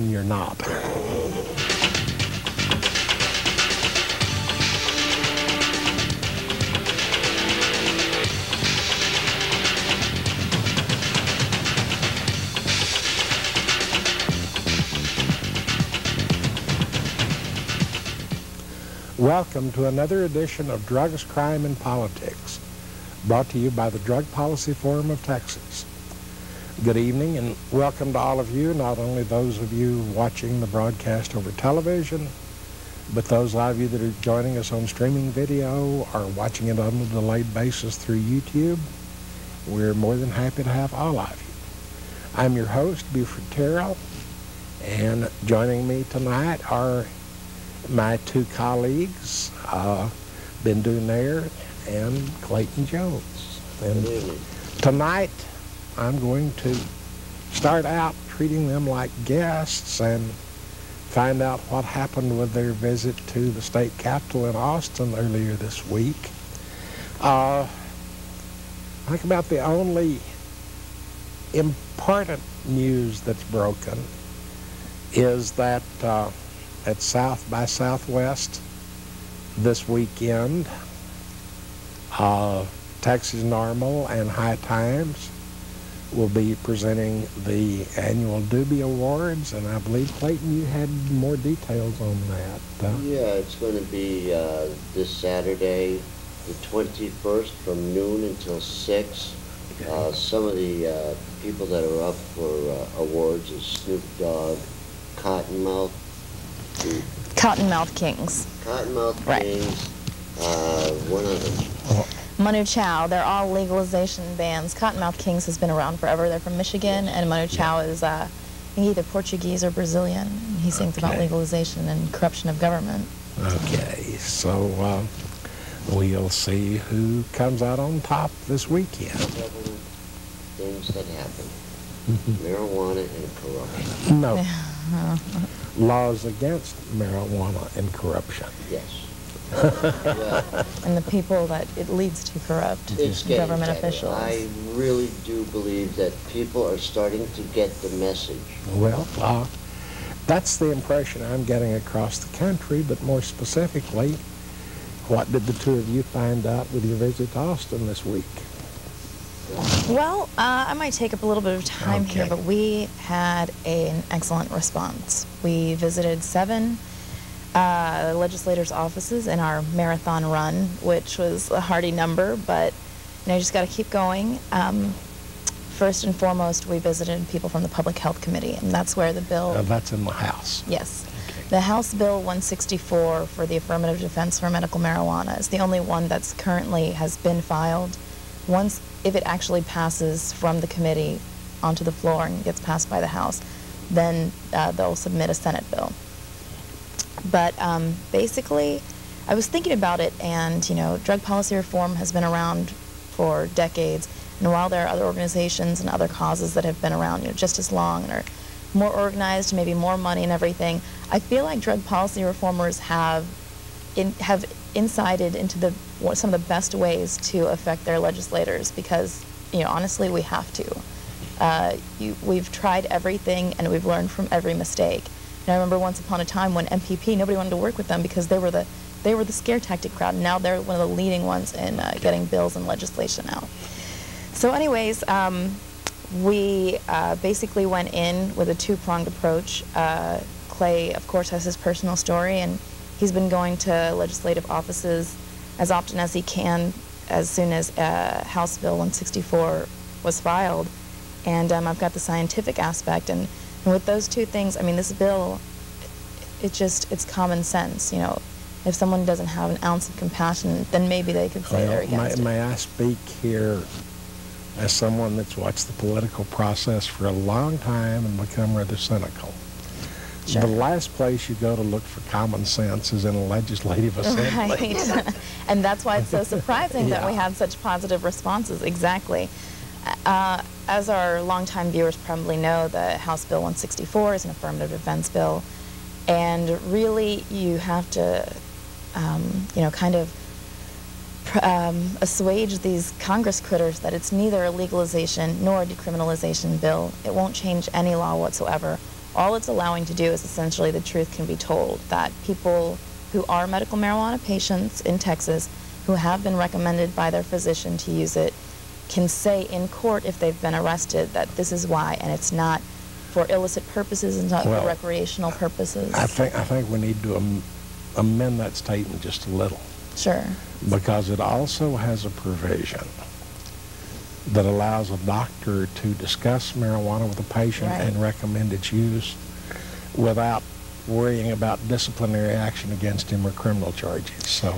one you're not. Welcome to another edition of Drugs, Crime, and Politics, brought to you by the Drug Policy Forum of Texas. Good evening and welcome to all of you, not only those of you watching the broadcast over television, but those of you that are joining us on streaming video or watching it on a delayed basis through YouTube. We're more than happy to have all of you. I'm your host, Buford Terrell, and joining me tonight are my two colleagues, Ben Dunaire and Clayton Jones. And tonight I'm going to start out treating them like guests and find out what happened with their visit to the state capitol in Austin earlier this week. I think about the only important news that's broken is that at South by Southwest this weekend, Texas Normal and High Times will be presenting the annual Doobie Awards, and I believe, Clayton, you had more details on that. Yeah, it's going to be this Saturday, the 21st, from noon until 6. Okay. Some of the people that are up for awards is Snoop Dogg, Cottonmouth Kings. Cottonmouth right. Kings, one other. Manu Chao. They're all legalization bands. Cottonmouth Kings has been around forever. They're from Michigan, and Manu Chao is I think either Portuguese or Brazilian. He sings about legalization and corruption of government. Okay, so we'll see who comes out on top this weekend. Things that happen. Marijuana and corruption. No. Laws against marijuana and corruption. Yes. And the people that it leads to corrupt government officials. I really do believe that people are starting to get the message. Well, that's the impression I'm getting across the country, but more specifically, what did the two of you find out with your visit to Austin this week? Well, I might take up a little bit of time here, but we had an excellent response. We visited 7 legislators' offices in our marathon run, which was a hearty number, but you just got to keep going. First and foremost, we visited people from the Public Health Committee, and that's where the bill... that's in the House. Yes. Okay. The House Bill 164 for the affirmative defense for medical marijuana is the only one that's currently has been filed. Once, if it actually passes from the committee onto the floor and gets passed by the House, then they'll submit a Senate bill. But basically, I was thinking about it, and drug policy reform has been around for decades, and while there are other organizations and other causes that have been around just as long and are more organized, maybe more money and everything, I feel like drug policy reformers have insighted into some of the best ways to affect their legislators, because honestly we have to. We've tried everything and we've learned from every mistake. And I remember once upon a time when MPP, nobody wanted to work with them because they were the scare tactic crowd, and now they're one of the leading ones in getting bills and legislation out. So anyways, we basically went in with a two-pronged approach. Clay, of course, has his personal story, and he's been going to legislative offices as often as he can as soon as House Bill 164 was filed. And I've got the scientific aspect. And with those two things, I mean, this bill, it's common sense. If someone doesn't have an ounce of compassion, then maybe they could say they're against it. May I speak here as someone that's watched the political process for a long time and become rather cynical? Sure. The last place you go to look for common sense is in a legislative assembly. Right. And that's why it's so surprising that we had such positive responses. Exactly. As our longtime viewers probably know, the House Bill 164 is an affirmative defense bill, and really you have to, kind of assuage these Congress critters that it's neither a legalization nor a decriminalization bill. It won't change any law whatsoever. All it's allowing to do is essentially the truth can be told, that people who are medical marijuana patients in Texas who have been recommended by their physician to use it can say in court if they've been arrested that this is why, and it's not for illicit purposes and not for recreational purposes. I think we need to amend that statement just a little. Sure. Because it also has a provision that allows a doctor to discuss marijuana with a patient and recommend its use without worrying about disciplinary action against him or criminal charges. So,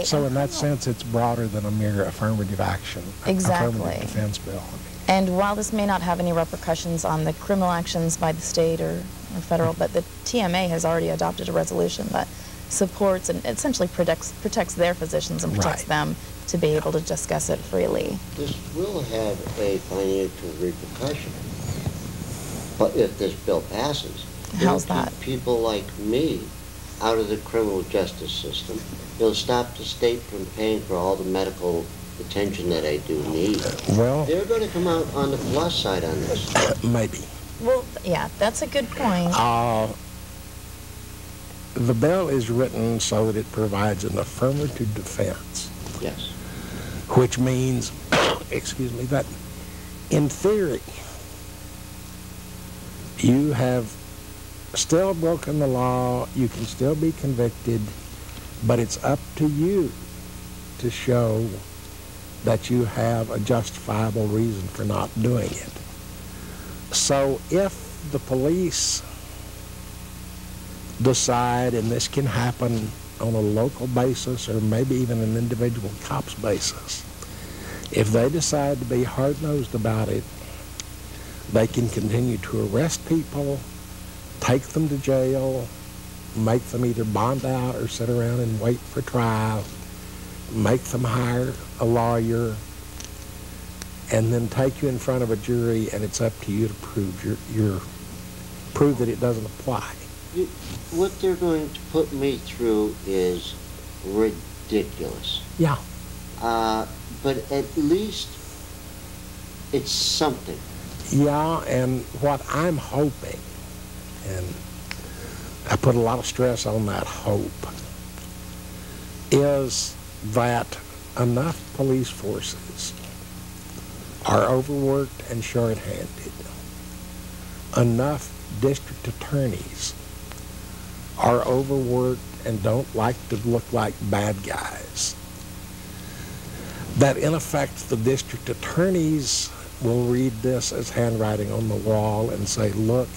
so in that sense, it's broader than a mere affirmative action, affirmative defense bill. And while this may not have any repercussions on the criminal actions by the state or federal, but the TMA has already adopted a resolution that supports and essentially protects their physicians and protects them to be able to discuss it freely. This will have a financial repercussion, but if this bill passes, how's that? People like me out of the criminal justice system. It'll stop the state from paying for all the medical attention that I do need. Well, they're going to come out on the plus side on this. Maybe. Well, yeah, that's a good point. The bill is written so that it provides an affirmative defense. Yes. Which means, excuse me, that in theory, you have still broken the law, you can still be convicted, but it's up to you to show that you have a justifiable reason for not doing it. So if the police decide, and this can happen on a local basis or maybe even an individual cop's basis, if they decide to be hard-nosed about it, they can continue to arrest people, take them to jail, make them either bond out or sit around and wait for trial, make them hire a lawyer, and then take you in front of a jury, and it's up to you to prove that it doesn't apply. What they're going to put me through is ridiculous. Yeah. But at least it's something. Yeah, and what I'm hoping, and I put a lot of stress on that hope, is that enough police forces are overworked and short-handed. Enough district attorneys are overworked and don't like to look like bad guys, that in effect the district attorneys will read this as handwriting on the wall and say, look,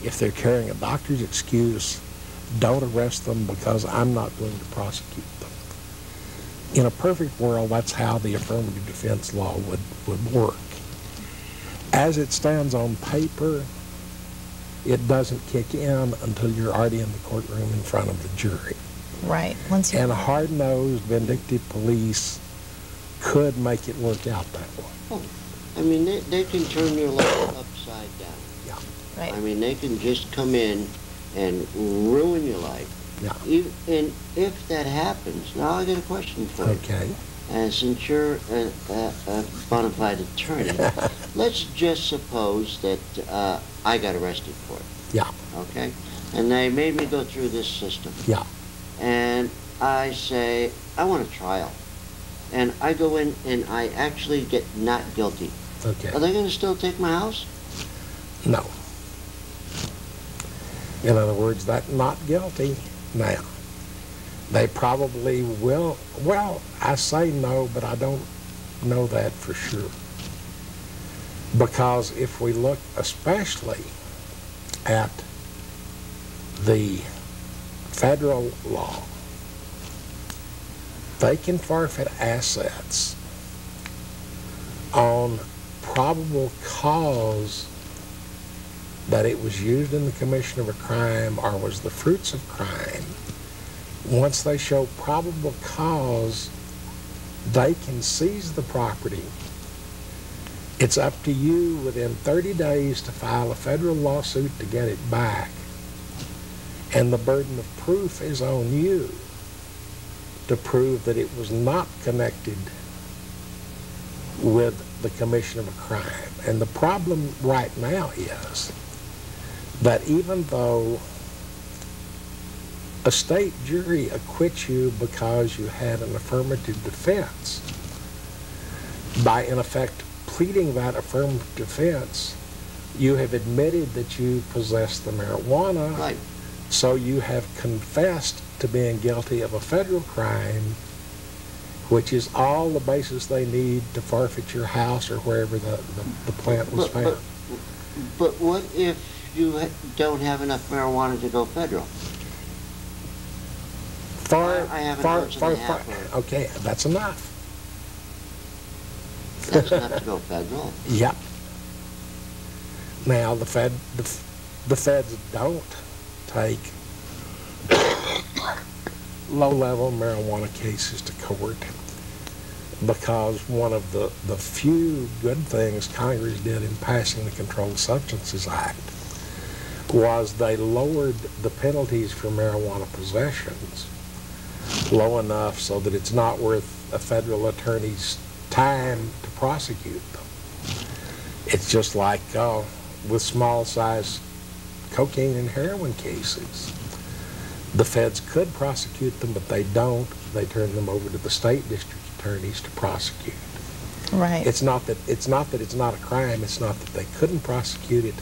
if they're carrying a doctor's excuse, don't arrest them because I'm not going to prosecute them. In a perfect world, that's how the affirmative defense law would work. As it stands on paper, it doesn't kick in until you're already in the courtroom in front of the jury. Right. And hard-nosed, vindictive police could make it work out that way. Oh, I mean, they can turn your life upside down. Yeah. Right. I mean, they can just come in and ruin your life. Yeah. And if that happens, now I got a question for you. Okay. And since you're a bona fide attorney, let's just suppose that I got arrested for it. Yeah. Okay? And they made me go through this system. Yeah. And I say, I want a trial. And I go in and I actually get not guilty. Okay. Are they going to still take my house? No. In other words, that not guilty now. They probably will. Well, I say no, but I don't know that for sure. Because if we look especially at the federal law, they can forfeit assets on probable cause that it was used in the commission of a crime or was the fruits of crime. Once they show probable cause, they can seize the property. It's up to you within 30 days to file a federal lawsuit to get it back. And the burden of proof is on you to prove that it was not connected with the commission of a crime. And the problem right now is that even though a state jury acquits you because you had an affirmative defense, by in effect pleading that affirmative defense, you have admitted that you possess the marijuana. Right. So you have confessed to being guilty of a federal crime, which is all the basis they need to forfeit your house or wherever the plant was found. But what if you don't have enough marijuana to go federal? I have an ounce and a half. Okay, that's enough. That's enough to go federal. Yep. Now the feds don't take low-level marijuana cases to court because one of the few good things Congress did in passing the Controlled Substances Act was they lowered the penalties for marijuana possessions low enough so that it's not worth a federal attorney's time to prosecute them. It's just like with small-size cocaine and heroin cases. The feds could prosecute them, but they don't. They turn them over to the state district attorneys to prosecute. Right. It's not that it's not a crime. It's not that they couldn't prosecute it.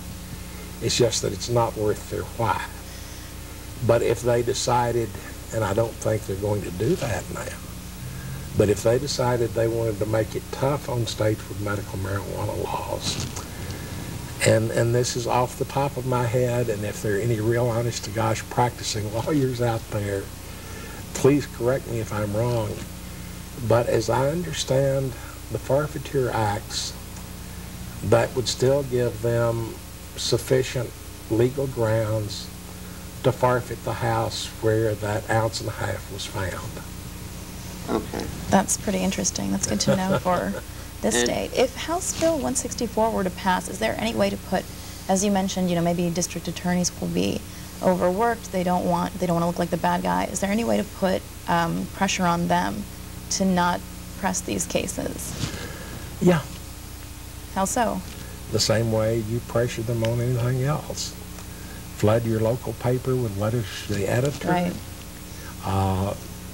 It's just that it's not worth their while. But if they decided, and I don't think they're going to do that now, but if they decided they wanted to make it tough on states with medical marijuana laws, and this is off the top of my head, and if there are any real honest-to-gosh practicing lawyers out there, please correct me if I'm wrong, but as I understand the forfeiture acts, that would still give them sufficient legal grounds to forfeit the house where that ounce and a half was found. Okay. That's pretty interesting. That's good to know for this state. If House Bill 164 were to pass, is there any way to put, as you mentioned, maybe district attorneys will be overworked, they don't want to look like the bad guy. Is there any way to put pressure on them to not press these cases? Yeah. How so? The same way you pressure them on anything else. Flood your local paper with letters to the editor. Right.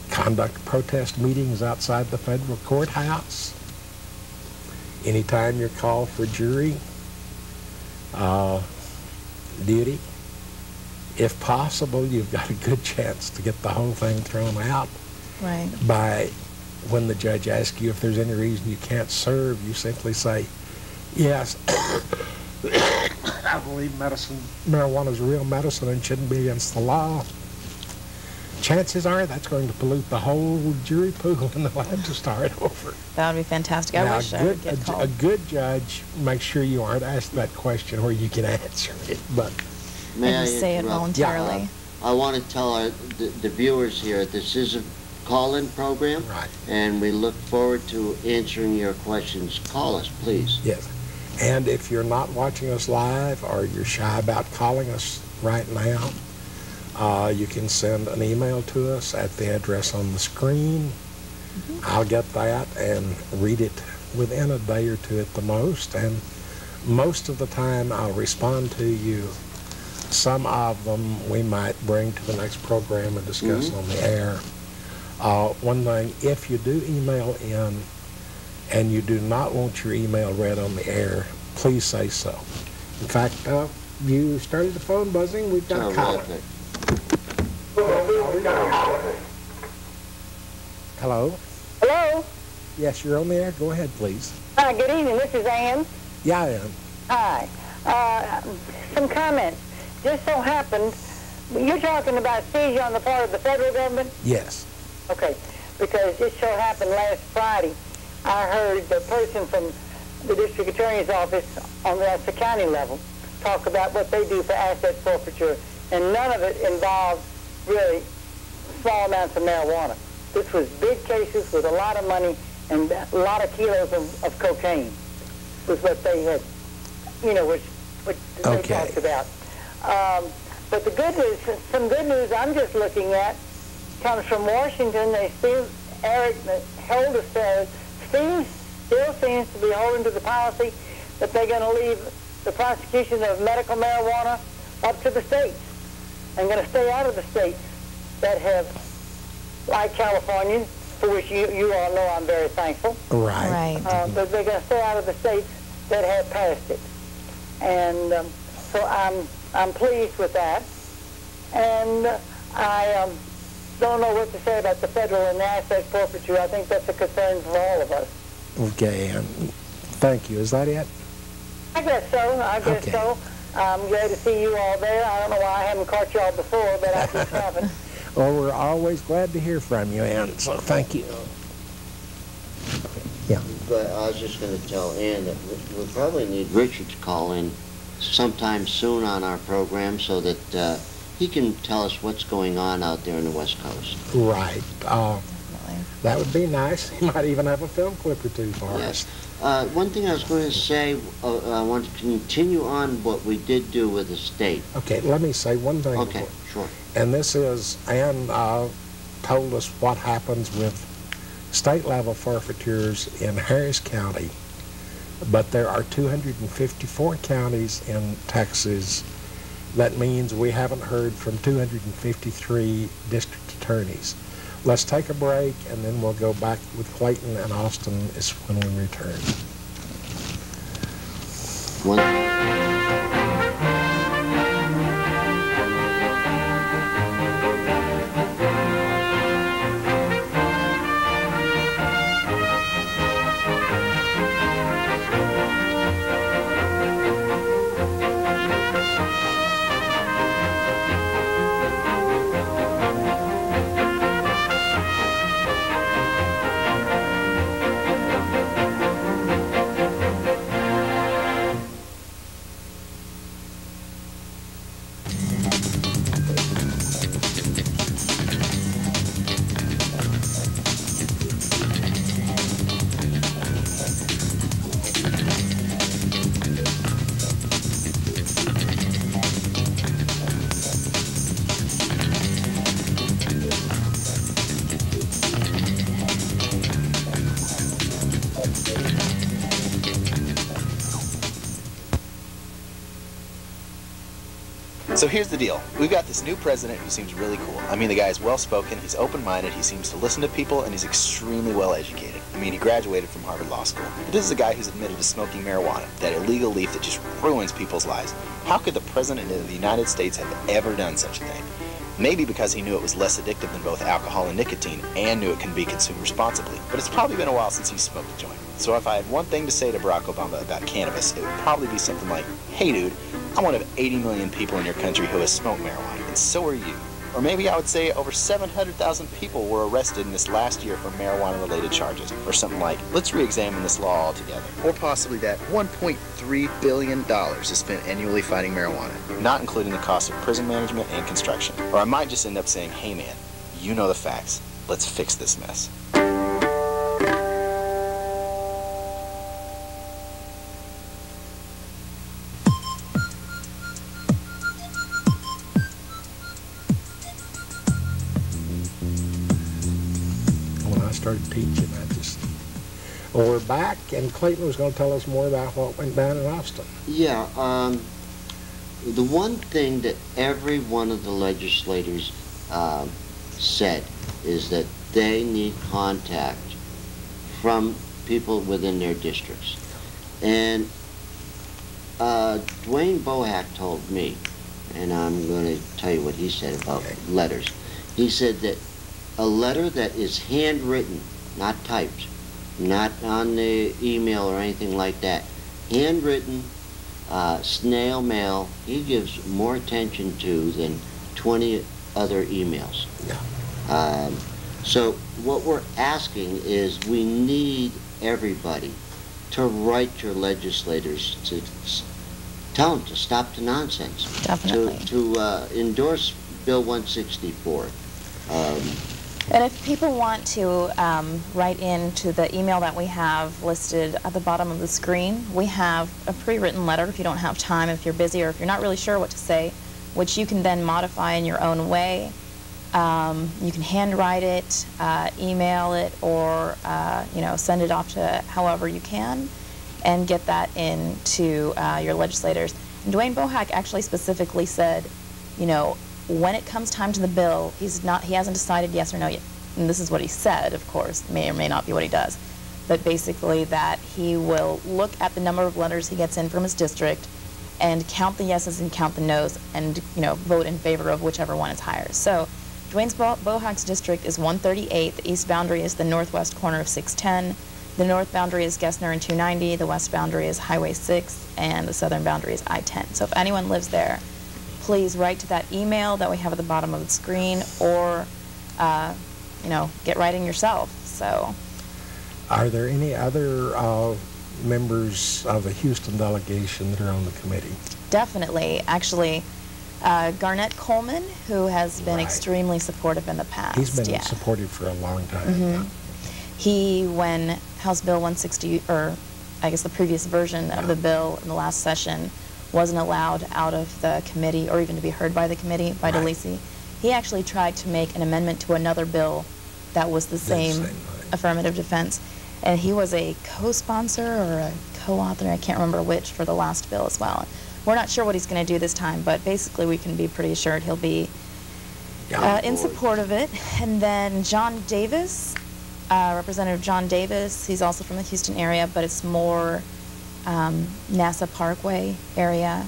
Conduct protest meetings outside the federal courthouse. Anytime you're called for jury duty, if possible, you've got a good chance to get the whole thing thrown out. Right. By when the judge asks you if there's any reason you can't serve, you simply say, yes, I believe marijuana is real medicine and shouldn't be against the law. Chances are that's going to pollute the whole jury pool and they'll have to start over. That would be fantastic. I wish I would get called. A good judge makes sure you aren't asked that question where you can answer it. But may I say it voluntarily. Yeah, I want to tell the viewers here, this is a call-in program, right, and we look forward to answering your questions. Call us, please. Yes. And if you're not watching us live or you're shy about calling us right now, you can send an email to us at the address on the screen. Mm-hmm. I'll get that and read it within a day or two at the most, and most of the time I'll respond to you. Some of them we might bring to the next program and discuss on the air. One thing, if you do email in and you do not want your email read on the air, please say so. In fact, you started the phone buzzing. We've got a caller. Hello? Hello? Yes, you're on the air. Go ahead, please. Hi, good evening. This is Ann. Yeah, I am. Hi. Some comments. Just so happened, you're talking about seizure on the part of the federal government? Yes. Okay. Because it so happened last Friday, I heard the person from the district attorney's office on the county level talk about what they do for asset forfeiture, and none of it involved really small amounts of marijuana. This was big cases with a lot of money and a lot of kilos of cocaine was what they had, what they talked about. But the good news, some good news I'm just looking at comes from Washington. They still, Eric Holder says, still seems to be holding to the policy that they're going to leave the prosecution of medical marijuana up to the states. I'm going to stay out of the states that have, like California, for which you all know I'm very thankful. Right. But they're going to stay out of the states that have passed it. And so I'm pleased with that. And I don't know what to say about the federal and the asset forfeiture. I think that's a concern for all of us. Okay, and thank you. Is that it? I guess so. I'm glad to see you all there. I don't know why I haven't caught y'all before, but I just haven't. Well, we're always glad to hear from you, Ann, so thank you. Yeah. But I was just going to tell Ann that we'll probably need Richard to call in sometime soon on our program so that he can tell us what's going on out there on the West Coast. Right. That would be nice. He might even have a film clip or two for us. One thing I was going to say, I want to continue on what we did do with the state. Okay, let me say one thing. Okay, sure. And this is, Ann told us what happens with state-level forfeitures in Harris County, but there are 254 counties in Texas. That means we haven't heard from 253 district attorneys. Let's take a break, and then we'll go back with Clayton and Austin when we return. So here's the deal. We've got this new president who seems really cool. I mean, the guy is well-spoken, he's open-minded, he seems to listen to people, and he's extremely well-educated. I mean, he graduated from Harvard Law School. But this is a guy who's admitted to smoking marijuana, that illegal leaf that just ruins people's lives. How could the president of the United States have ever done such a thing? Maybe because he knew it was less addictive than both alcohol and nicotine, and knew it can be consumed responsibly. But it's probably been a while since he smoked a joint. So if I had one thing to say to Barack Obama about cannabis, it would probably be something like, hey dude, I'm one of 80 million people in your country who has smoked marijuana, and so are you. Or maybe I would say over 700,000 people were arrested in this last year for marijuana-related charges. Or something like, let's re-examine this law altogether. Or possibly that $1.3 billion is spent annually fighting marijuana, not including the cost of prison management and construction. Or I might just end up saying, hey man, you know the facts. Let's fix this mess. Started teaching. Well, we're back, and Clayton was going to tell us more about what went down in Austin. Yeah, the one thing that every one of the legislators said is that they need contact from people within their districts. And Dwayne Bohack told me, and I'm going to tell you what he said about letters. He said that a letter that is handwritten, not typed, not on the email or anything like that, handwritten, snail mail, he gives more attention to than 20 other emails. Yeah. So what we're asking is we need everybody to write your legislators to tell them to stop the nonsense. Definitely. To endorse Bill 164. And if people want to write into the email that we have listed at the bottom of the screen, we have a pre-written letter if you don't have time, if you're busy, or if you're not really sure what to say, which you can then modify in your own way. You can handwrite it, email it, or send it off to however you can, and get that into your legislators. And Dwayne Bohack actually specifically said, you know, when it comes time to the bill, he hasn't decided yes or no yet. And this is what he said, of course, may or may not be what he does. But basically that he will look at the number of letters he gets in from his district and count the yeses and count the nos and, you know, vote in favor of whichever one is higher. So Dwayne Bohack's district is 138. The east boundary is the northwest corner of 610. The north boundary is Gessner and 290. The west boundary is Highway 6. And the southern boundary is I-10. So if anyone lives there, please write to that email that we have at the bottom of the screen, or, you know, get writing yourself. So, are there any other members of the Houston delegation that are on the committee? Definitely. Actually, Garnett Coleman, who has been extremely supportive in the past. He's been supportive for a long time. Mm-hmm. He, when House Bill 160, or I guess the previous version of the bill in the last session, wasn't allowed out of the committee or even to be heard by the committee, by DeLisi, he actually tried to make an amendment to another bill that was the same affirmative defense. And he was a co-sponsor or a co-author, I can't remember which, for the last bill as well. We're not sure what he's going to do this time, but basically we can be pretty assured he'll be in support of it. And then John Davis, Representative John Davis, he's also from the Houston area, but it's more NASA Parkway area.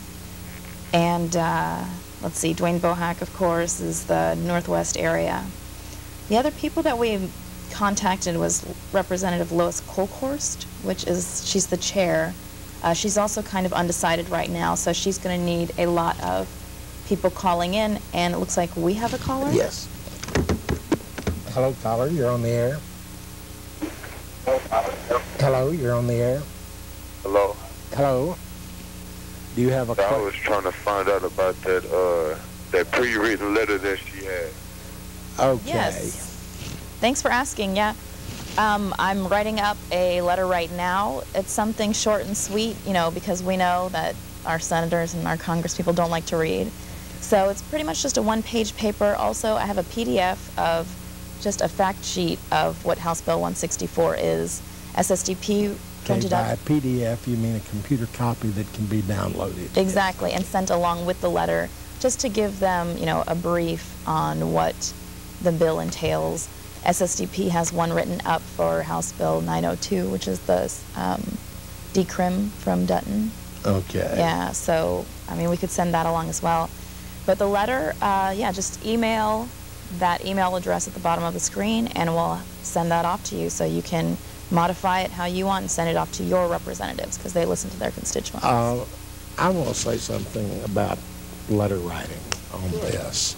And let's see, Dwayne Bohack, of course, is the northwest area. The other people that we contacted was Representative Lois Kolkhorst, she's the chair. She's also kind of undecided right now, so she's going to need a lot of people calling in, and it looks like we have a caller. Yes. Hello, caller, you're on the air. Hello, you're on the air. Hello. Hello. Do you have a question? I was trying to find out about that pre-written letter that she had. Okay. Yes. Thanks for asking. Yeah. I'm writing up a letter right now. It's something short and sweet, you know, because we know that our senators and our congresspeople don't like to read. So it's pretty much just a one-page paper. Also, I have a PDF of just a fact sheet of what House Bill 164 is. SSDP printed up. By a PDF, you mean a computer copy that can be downloaded. Exactly, and sent along with the letter, just to give them, you know, a brief on what the bill entails. SSDP has one written up for House Bill 902, which is the decrim from Dutton. Okay. Yeah, so, I mean, we could send that along as well. But the letter, yeah, just email that email address at the bottom of the screen, and we'll send that off to you so you can modify it how you want and send it off to your representatives, because they listen to their constituents. I want to say something about letter writing on this.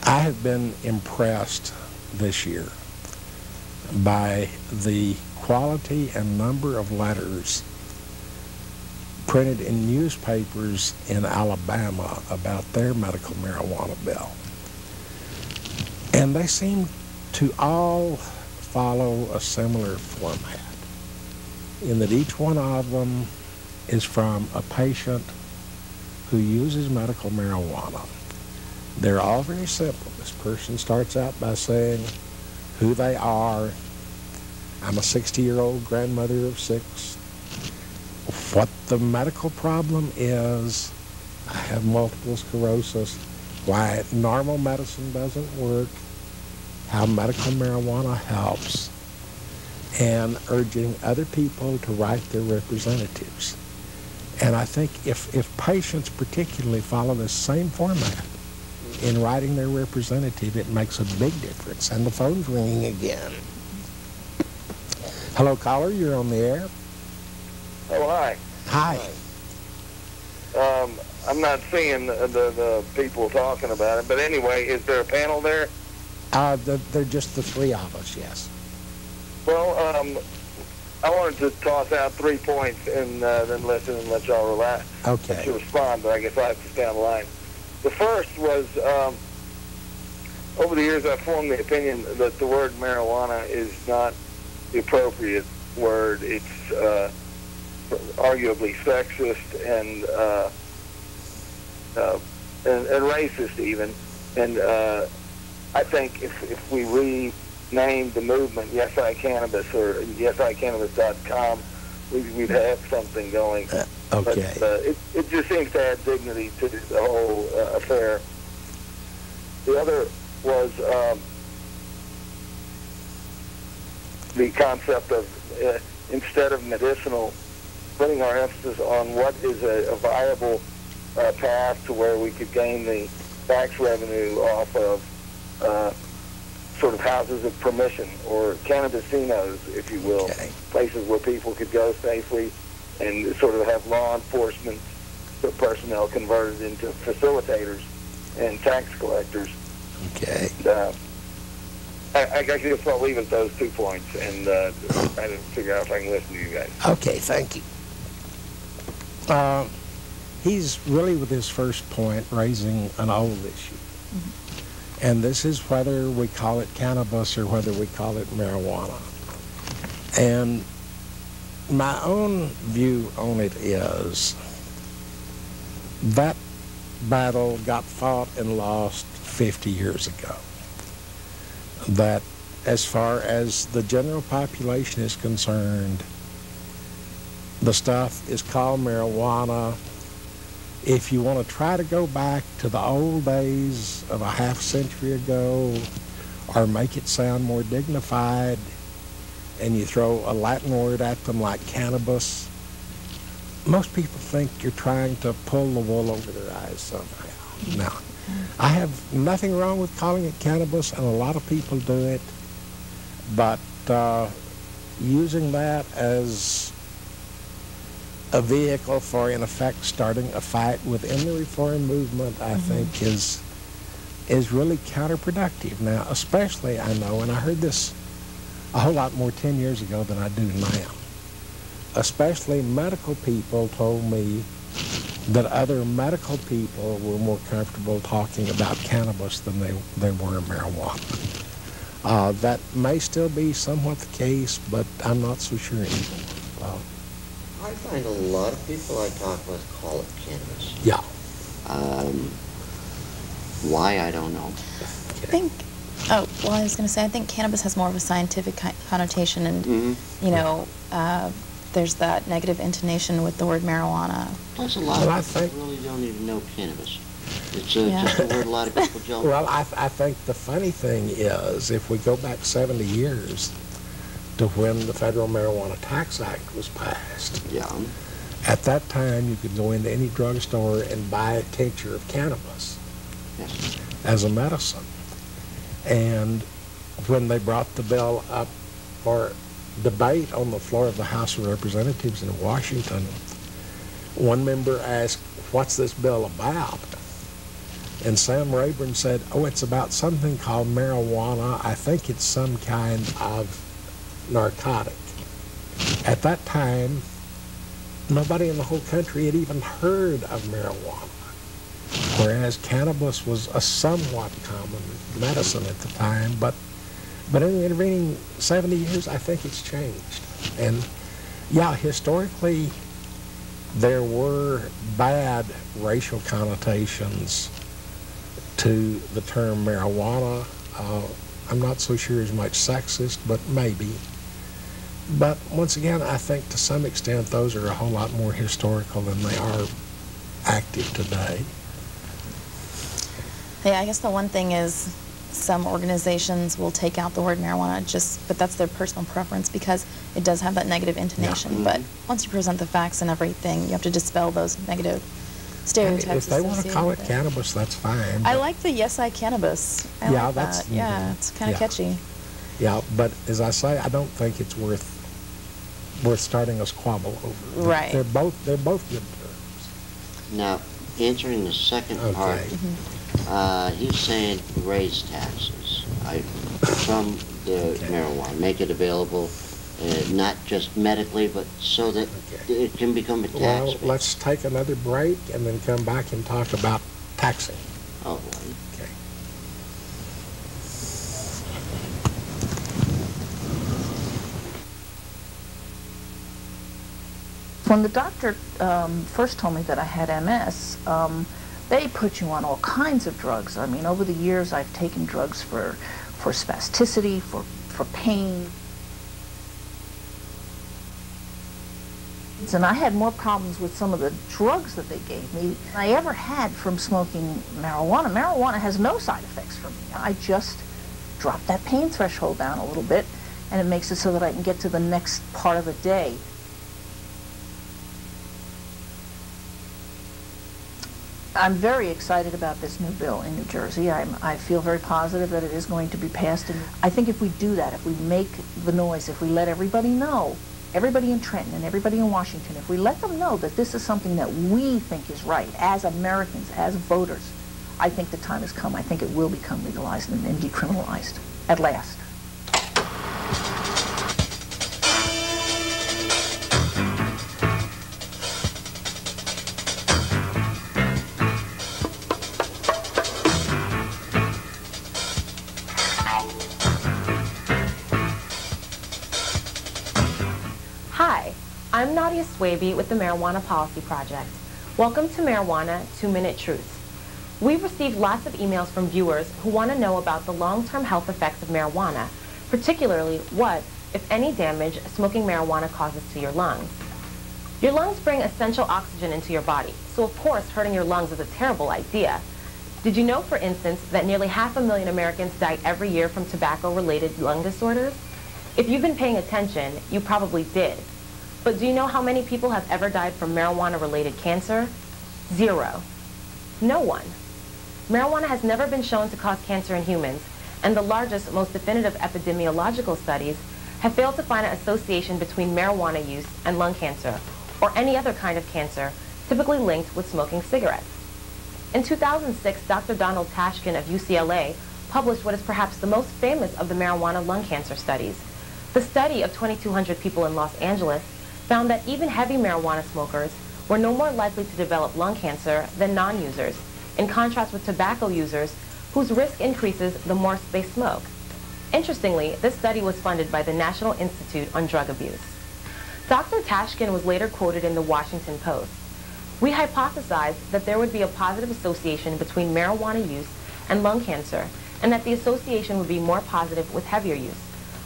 I have been impressed this year by the quality and number of letters printed in newspapers in Alabama about their medical marijuana bill. And they seem to all follow a similar format, in that each one of them is from a patient who uses medical marijuana. They're all very simple. This person starts out by saying who they are. I'm a 60-year-old grandmother of 6. What the medical problem is. I have multiple sclerosis. Why normal medicine doesn't work. How medical marijuana helps. And urging other people to write their representatives. And I think if patients particularly follow the same format in writing their representative, it makes a big difference. And the phone's ringing again. Hello, caller, you're on the air. Oh, hi. Hi. I'm not seeing the people talking about it, but anyway, is there a panel there? They're just the 3 of us, yes. Well, I wanted to toss out 3 points and then listen and let y'all relax. Okay. To respond, but I guess I have to stay on the line. The first was, over the years I've formed the opinion that the word marijuana is not the appropriate word. It's arguably sexist and racist even. And I think if we renamed the movement Yes I Cannabis or YesICannabis.com we'd have something going. Okay. But it just seems to add dignity to the whole affair. The other was the concept of, instead of medicinal, putting our emphasis on what is a viable path to where we could gain the tax revenue off of sort of houses of permission, or cannabisinos, if you will, places where people could go safely and sort of have law enforcement personnel converted into facilitators and tax collectors. Okay. I guess I'll leave at those 2 points and try to figure out if I can listen to you guys. Okay, thank you. He's really, with his first point, raising an old issue. Mm-hmm. And this is whether we call it cannabis or whether we call it marijuana. And my own view on it is that battle got fought and lost 50 years ago. That as far as the general population is concerned, the stuff is called marijuana. If you want to try to go back to the old days of a half century ago, or make it sound more dignified, and you throw a Latin word at them like cannabis, most people think you're trying to pull the wool over their eyes somehow. Now, I have nothing wrong with calling it cannabis, and a lot of people do it, but using that as a vehicle for, in effect, starting a fight within the reform movement, I think is really counterproductive. Now, especially, I know, and I heard this a whole lot more 10 years ago than I do now, especially medical people told me that other medical people were more comfortable talking about cannabis than they were marijuana. That may still be somewhat the case, but I'm not so sure anymore. I find a lot of people I talk with call it cannabis. Yeah. Why, I don't know. I think, I was going to say, I think cannabis has more of a scientific connotation, and, you know, there's that negative intonation with the word marijuana. Plus, a lot of people really don't even know cannabis. It's just a word a lot of people don't. Well, I think the funny thing is, if we go back 70 years to when the Federal Marijuana Tax Act was passed, at that time you could go into any drugstore and buy a tincture of cannabis as a medicine. And when they brought the bill up for debate on the floor of the House of Representatives in Washington, one member asked, "What's this bill about?" And Sam Rayburn said, "Oh, it's about something called marijuana. I think it's some kind of narcotic." At that time, nobody in the whole country had even heard of marijuana, whereas cannabis was a somewhat common medicine at the time. But in the intervening 70 years, I think it's changed. And yeah, historically, there were bad racial connotations to the term marijuana. I'm not so sure as much sexist, but maybe. But once again, I think to some extent those are a whole lot more historical than they are active today. Yeah, I guess the one thing is some organizations will take out the word marijuana, but that's their personal preference because it does have that negative intonation. But once you present the facts and everything, you have to dispel those negative stereotypes. If they want to call it cannabis, that's fine. I like the "Yes, I Cannabis." I like that. Yeah, it's kind of catchy. Yeah, but as I say, I don't think it's worth starting a squabble over. Right. They're both good terms. Now, answering the second part, he's saying raise taxes from the marijuana, make it available, not just medically, but so that it can become a tax. Well, let's take another break and then come back and talk about taxing. Oh, okay. When the doctor first told me that I had MS, they put you on all kinds of drugs. I mean, over the years, I've taken drugs for spasticity, for pain. And I had more problems with some of the drugs that they gave me than I ever had from smoking marijuana. Marijuana has no side effects for me. I just drop that pain threshold down a little bit, and it makes it so that I can get to the next part of the day. I'm very excited about this new bill in New Jersey. I feel very positive that it is going to be passed. And I think if we do that, if we make the noise, if we let everybody know, everybody in Trenton and everybody in Washington, if we let them know that this is something that we think is right as Americans, as voters, I think the time has come. I think it will become legalized and decriminalized at last. Hi, I'm Nadia Swaby with the Marijuana Policy Project. Welcome to Marijuana 2-Minute Truth. We've received lots of emails from viewers who want to know about the long-term health effects of marijuana, particularly what, if any, damage smoking marijuana causes to your lungs. Your lungs bring essential oxygen into your body, so of course hurting your lungs is a terrible idea. Did you know, for instance, that nearly 500,000 Americans die every year from tobacco-related lung disorders? If you've been paying attention, you probably did. But do you know how many people have ever died from marijuana-related cancer? 0. No one. Marijuana has never been shown to cause cancer in humans, and the largest, most definitive epidemiological studies have failed to find an association between marijuana use and lung cancer, or any other kind of cancer typically linked with smoking cigarettes. In 2006, Dr. Donald Tashkin of UCLA published what is perhaps the most famous of the marijuana lung cancer studies. The study of 2,200 people in Los Angeles found that even heavy marijuana smokers were no more likely to develop lung cancer than non-users, in contrast with tobacco users whose risk increases the more they smoke. Interestingly, this study was funded by the National Institute on Drug Abuse. Dr. Tashkin was later quoted in the Washington Post. We hypothesized that there would be a positive association between marijuana use and lung cancer, and that the association would be more positive with heavier use.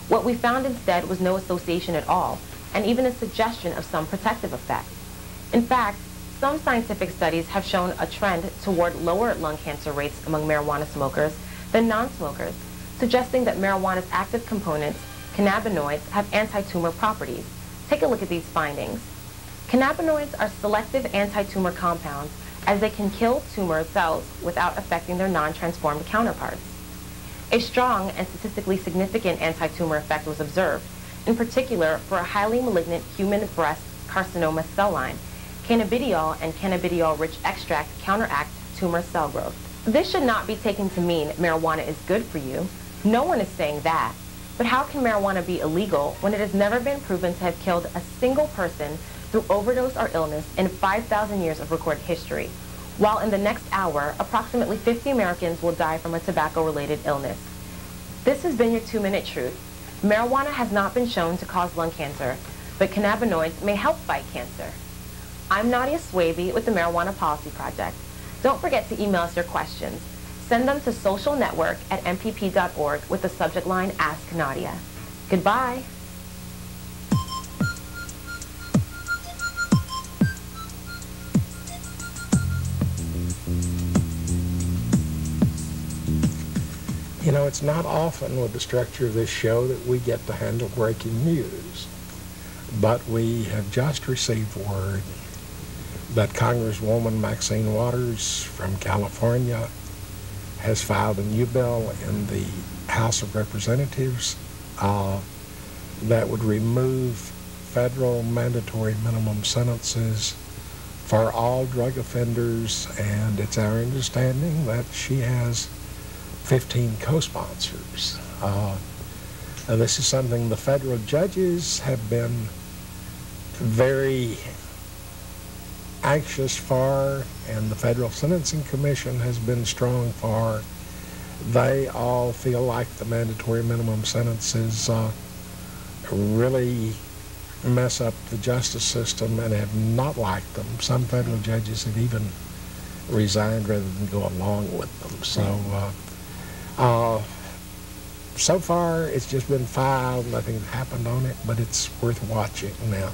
What we found instead was no association at all, and even a suggestion of some protective effect. In fact, some scientific studies have shown a trend toward lower lung cancer rates among marijuana smokers than non-smokers, suggesting that marijuana's active components, cannabinoids, have anti-tumor properties. Take a look at these findings. Cannabinoids are selective anti-tumor compounds, as they can kill tumor cells without affecting their non-transformed counterparts. A strong and statistically significant anti-tumor effect was observed, in particular for a highly malignant human breast carcinoma cell line. Cannabidiol and cannabidiol-rich extract counteract tumor cell growth. This should not be taken to mean marijuana is good for you. No one is saying that. But how can marijuana be illegal when it has never been proven to have killed a single person through overdose or illness in 5,000 years of recorded history, while in the next hour, approximately 50 Americans will die from a tobacco-related illness? This has been your 2-Minute Truth. Marijuana has not been shown to cause lung cancer, but cannabinoids may help fight cancer. I'm Nadia Swaby with the Marijuana Policy Project. Don't forget to email us your questions. Send them to socialnetwork@mpp.org with the subject line Ask Nadia. Goodbye. You know, it's not often with the structure of this show that we get to handle breaking news, but we have just received word that Congresswoman Maxine Waters from California has filed a new bill in the House of Representatives that would remove federal mandatory minimum sentences for all drug offenders, and it's our understanding that she has 15 co-sponsors. This is something the federal judges have been very anxious for, and the Federal Sentencing Commission has been strong for. They all feel like the mandatory minimum sentences really mess up the justice system and have not liked them. Some federal judges have even resigned rather than go along with them. So far it's just been filed, nothing happened on it, but it's worth watching. Now,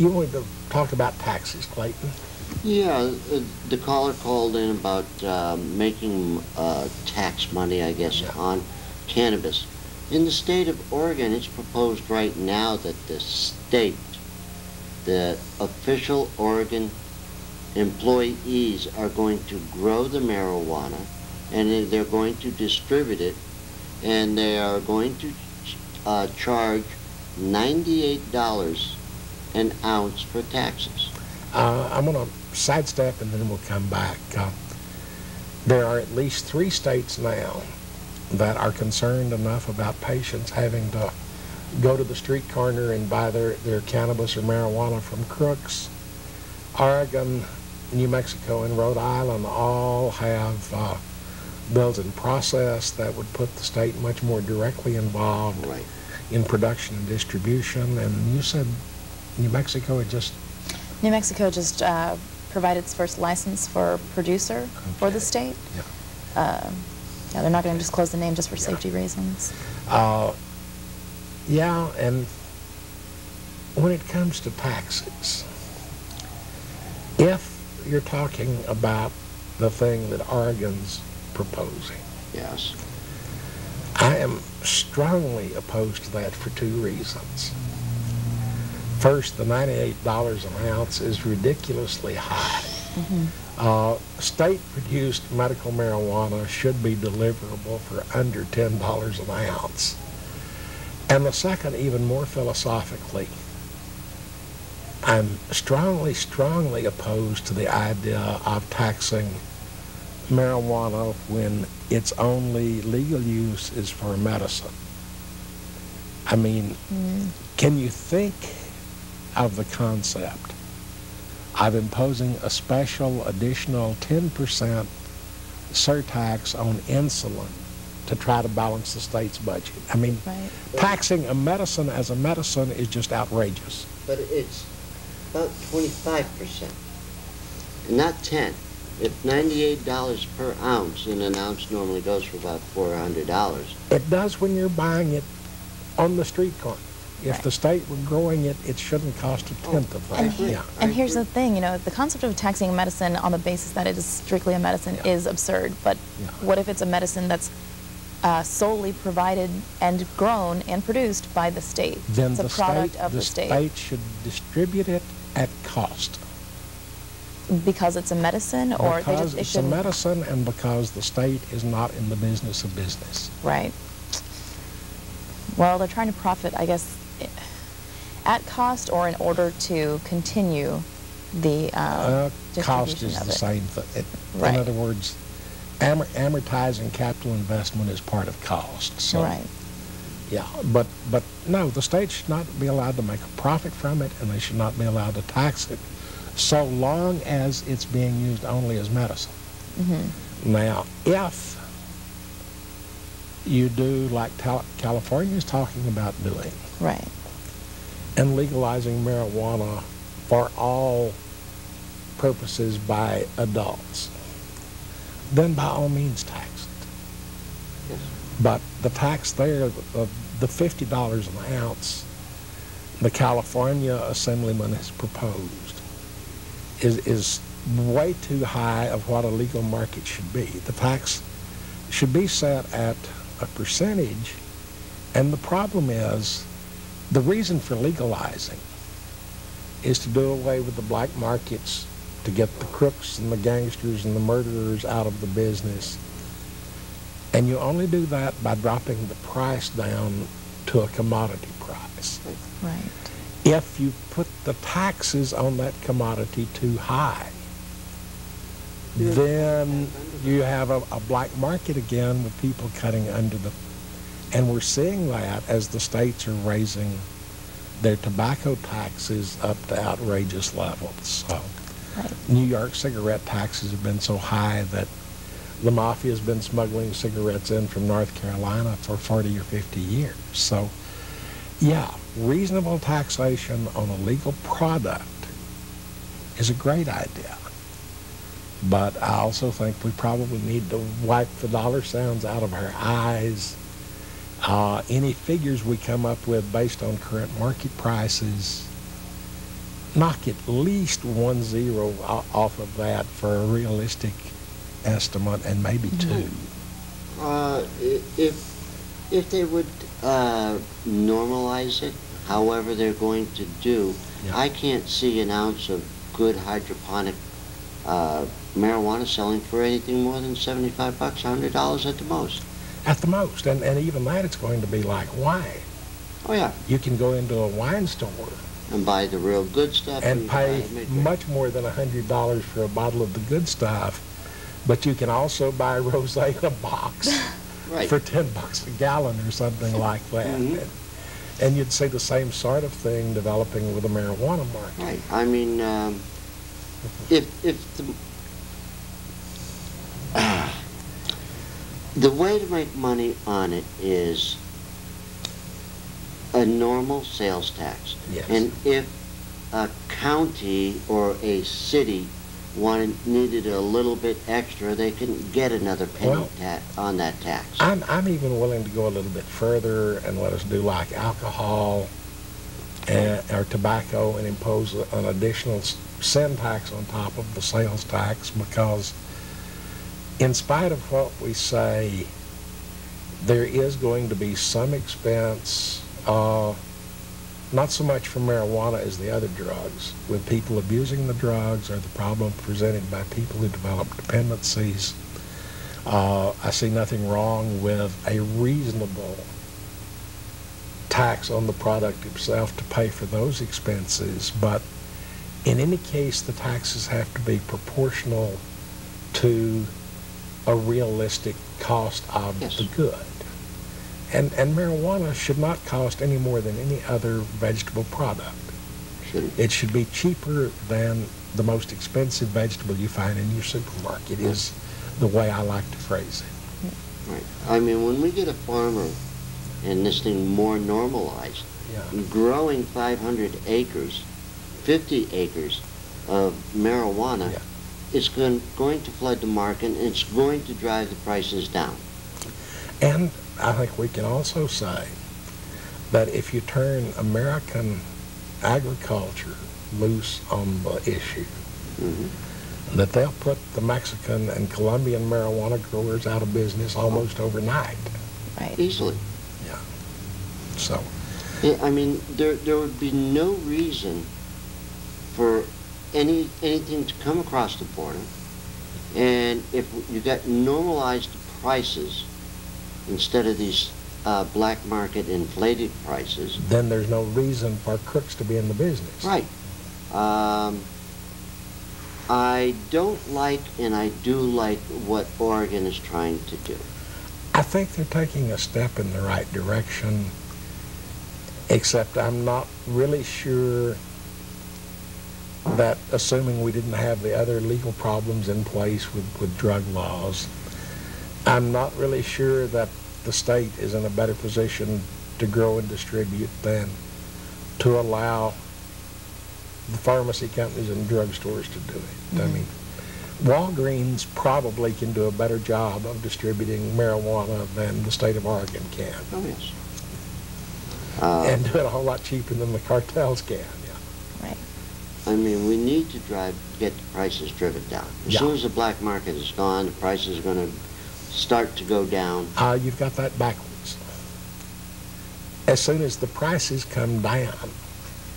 You wanted to talk about taxes, Clayton? Yeah, the caller called in about making tax money, I guess, on cannabis. In the state of Oregon, it's proposed right now that the official Oregon employees are going to grow the marijuana, and then they're going to distribute it, and they are going to charge $98 an ounce for taxes. I'm going to sidestep and then we'll come back. There are at least 3 states now that are concerned enough about patients having to go to the street corner and buy their cannabis or marijuana from crooks. Oregon, New Mexico, and Rhode Island all have bills in process that would put the state much more directly involved in production and distribution. And you said New Mexico had just... New Mexico just provided its first license for producer for the state. Yeah, they're not going to disclose the name just for safety reasons. Yeah, and when it comes to taxes, if you're talking about the thing that Oregon's proposing, yes, I am strongly opposed to that for 2 reasons. First, the $98 an ounce is ridiculously high. State-produced medical marijuana should be deliverable for under $10 an ounce. And the second, even more philosophically, I'm strongly opposed to the idea of taxing marijuana when its only legal use is for medicine. I mean, can you think of the concept of imposing a special additional 10% surtax on insulin to try to balance the state's budget? I mean, taxing a medicine as a medicine is just outrageous. But it's about 25%, and not 10. If $98 per ounce, and an ounce normally goes for about $400. It does when you're buying it on the street corner. If the state were growing it, it shouldn't cost a tenth of that. And here's the thing, you know, the concept of taxing a medicine on the basis that it is strictly a medicine is absurd. But what if it's a medicine that's solely provided and grown and produced by the state? Then it's a product of the state. The state should distribute it at cost. Because it's a medicine, or because it's a medicine, and because the state is not in the business of business. Right. Well, they're trying to profit, I guess, at cost or in order to continue the cost is of the it. same thing. Right. In other words, amortizing capital investment is part of cost. So, right. Yeah, but no, the state should not be allowed to make a profit from it, and they should not be allowed to tax it, so long as it's being used only as medicine. Now, if you do like California is talking about doing, right, and legalizing marijuana for all purposes by adults, then by all means tax it. Yes. But the tax there, the $50 an ounce the California Assemblyman has proposed is way too high of what a legal market should be. The tax should be set at a percentage, and the problem is, the reason for legalizing is to do away with the black markets, to get the crooks and the gangsters and the murderers out of the business. And you only do that by dropping the price down to a commodity price. Right. If you put the taxes on that commodity too high, then you have a black market again with people cutting under the... And we're seeing that as the states are raising their tobacco taxes up to outrageous levels. So, New York cigarette taxes have been so high that the mafia has been smuggling cigarettes in from North Carolina for 40 or 50 years. So, yeah, reasonable taxation on a legal product is a great idea. But I also think we probably need to wipe the dollar sounds out of our eyes. Any figures we come up with based on current market prices knock at least 1 0 off of that for a realistic estimate, and maybe 2. If they would normalize it, however they're going to do, Yeah. I can't see an ounce of good hydroponic marijuana selling for anything more than $75, $100 at the most. At the most, and even that, it's going to be like wine. Oh yeah, You can go into a wine store and buy the real good stuff. and you pay buy it mid-grade. much more than $100 for a bottle of the good stuff, but you can also buy rosé in a box Right. for $10 a gallon or something like that. Mhm. And you'd see the same sort of thing developing with the marijuana market. Right. I mean, if the way to make money on it is a normal sales tax. Yes. And if a county or a city needed a little bit extra, they can get another penny Well, on that tax. I'm even willing to go a little bit further and let us do like alcohol or tobacco and impose an additional sin tax on top of the sales tax, because in spite of what we say, there is going to be some expense, not so much for marijuana as the other drugs, with people abusing the drugs or the problem presented by people who develop dependencies. I see nothing wrong with a reasonable tax on the product itself to pay for those expenses, but in any case, the taxes have to be proportional to a realistic cost of Yes. the good. And marijuana should not cost any more than any other vegetable product. Shouldn't. It should be cheaper than the most expensive vegetable you find in your supermarket, is the way I like to phrase it. Right. I mean, when we get a farmer and this thing more normalized, Yeah. growing 500 acres, 50 acres of marijuana, Yeah. it's going to flood the market, and it's going to drive the prices down. And I think we can also say that if you turn American agriculture loose on the issue, that they'll put the Mexican and Colombian marijuana growers out of business almost overnight. Right. Easily. Yeah. So, Yeah, I mean, there would be no reason for anything to come across the border, and if you got normalized prices instead of these black market inflated prices. then there's no reason for crooks to be in the business. Right. I don't like, and I do like, what Oregon is trying to do. I think they're taking a step in the right direction, except I'm not really sure that, assuming we didn't have the other legal problems in place with drug laws, I'm not really sure that the state is in a better position to grow and distribute than to allow the pharmacy companies and drugstores to do it. I mean, Walgreens probably can do a better job of distributing marijuana than the state of Oregon can. Oh, yes. And do it a whole lot cheaper than the cartels can. Yeah. Right. I mean, we need to get the prices driven down. As soon as the black market is gone, the prices are going to start to go down. You've got that backwards. As soon as the prices come down,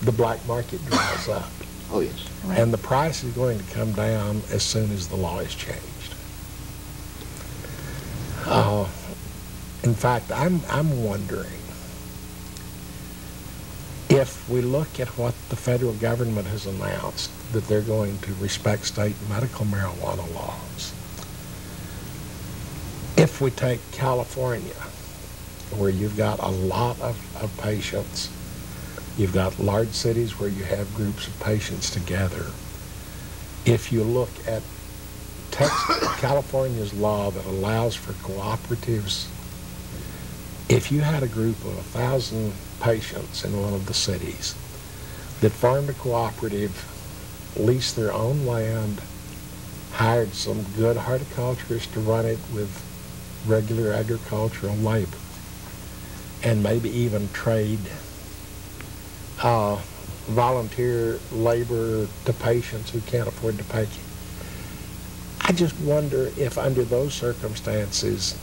the black market dries up. Oh, yes. Right. And the price is going to come down as soon as the law is changed. In fact, I'm wondering if we look at what the federal government has announced, that they're going to respect state medical marijuana laws. If we take California, where you've got a lot of patients, you've got large cities where you have groups of patients together. If you look at California's law that allows for cooperatives, if you had a group of 1,000 patients in one of the cities that formed a cooperative, leased their own land, hired some good horticulturists to run it with regular agricultural labor, and maybe even trade volunteer labor to patients who can't afford to pay. I just wonder if under those circumstances,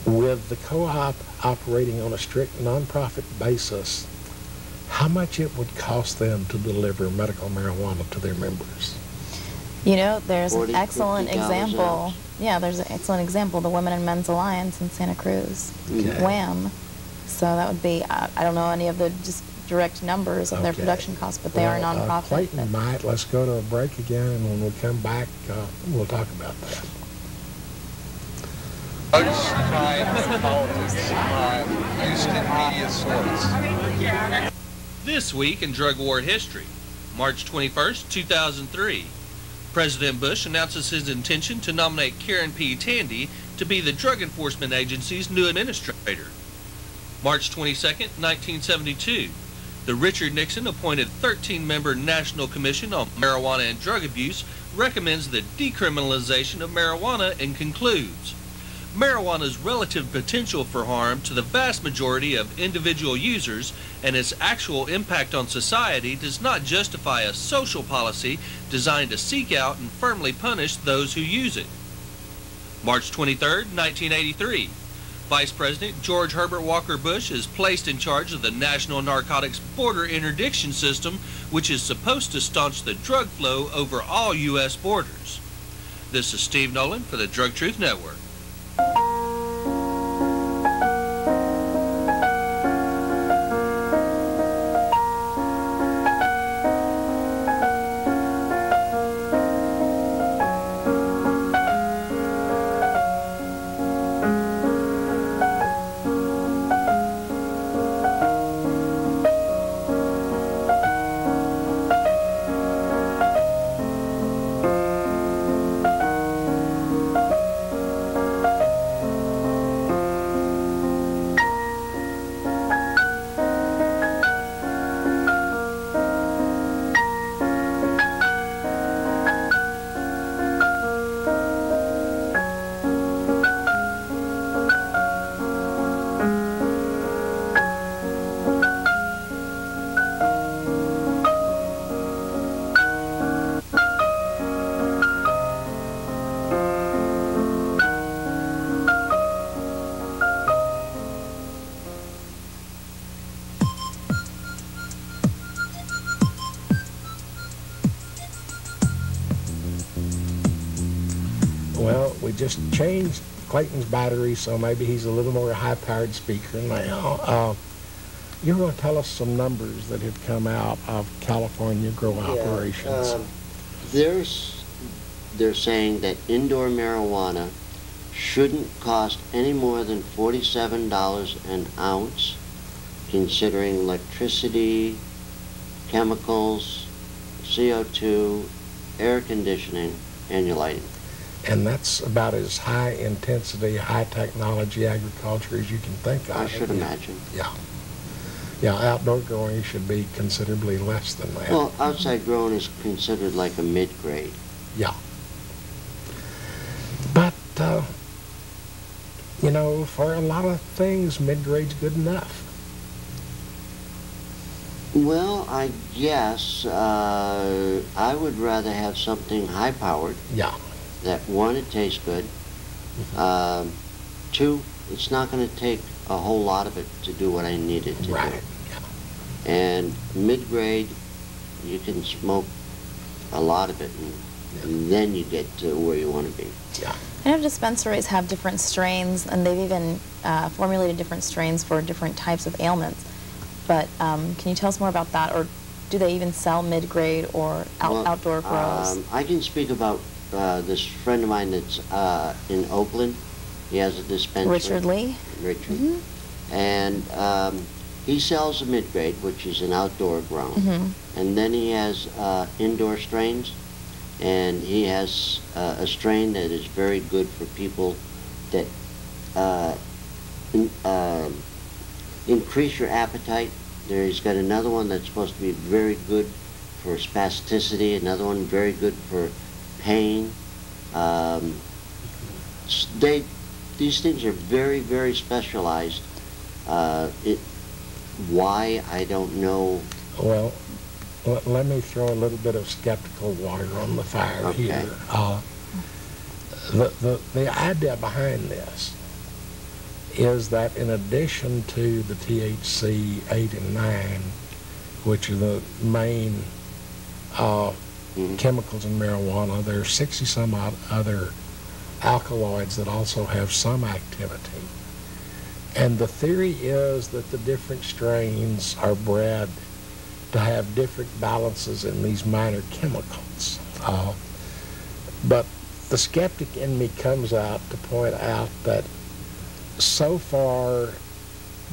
with the co-op operating on a strict nonprofit basis, how much it would cost them to deliver medical marijuana to their members. You know, there's an 40, excellent $50 an example. ounce. Yeah, there's an excellent example, the Women and Men's Alliance in Santa Cruz, Okay. WHAM. So that would be, I don't know any of the just direct numbers of their Okay. production costs, but they are Well, nonprofit. Clayton might. Let's go to a break again, and when we come back, we'll talk about that. Drugs, crime, and politics on Houston Media Source. This week in drug war history, March 21st, 2003, President Bush announces his intention to nominate Karen P. Tandy to be the Drug Enforcement Agency's new administrator. March 22nd, 1972, the Richard Nixon appointed 13-member National Commission on Marijuana and Drug Abuse recommends the decriminalization of marijuana and concludes, marijuana's relative potential for harm to the vast majority of individual users and its actual impact on society does not justify a social policy designed to seek out and firmly punish those who use it. March 23, 1983, Vice President George Herbert Walker Bush is placed in charge of the National Narcotics Border Interdiction System, which is supposed to staunch the drug flow over all U.S. borders. This is Steve Nolan for the Drug Truth Network. Well, we just changed Clayton's battery, so maybe he's a little more high-powered speaker now. You're going to tell us some numbers that have come out of California grow operations. They're saying that indoor marijuana shouldn't cost any more than $47 an ounce, considering electricity, chemicals, CO2, air conditioning, and your lighting. And that's about as high intensity, high technology agriculture as you can think of. I should imagine. Yeah. Yeah, outdoor growing should be considerably less than that. Well, outside growing is considered like a mid-grade. Yeah. But, you know, for a lot of things, mid-grade's good enough. Well, I guess I would rather have something high-powered. Yeah. That, one, it tastes good. Two, it's not going to take a whole lot of it to do what I need it to do. Yeah. And mid-grade, you can smoke a lot of it, and then you get to where you want to be. Yeah. I know dispensaries have different strains, and they've even formulated different strains for different types of ailments. But can you tell us more about that, or do they even sell mid-grade or outdoor grows? I can speak about this friend of mine that's in Oakland. He has a dispensary. Richard Lee? Richard. And he sells a mid-grade, which is an outdoor grown. And then he has indoor strains. And he has a strain that is very good for people that increase your appetite. He's got another one that's supposed to be very good for spasticity, another one very good for pain. These things are very, very specialized. Why, I don't know. Well, let me throw a little bit of skeptical water on the fire here. The idea behind this is that in addition to the THC 8 and 9, which are the main chemicals in marijuana, there are 60-some odd other alkaloids that also have some activity. And the theory is that the different strains are bred to have different balances in these minor chemicals. But the skeptic in me comes out to point out that so far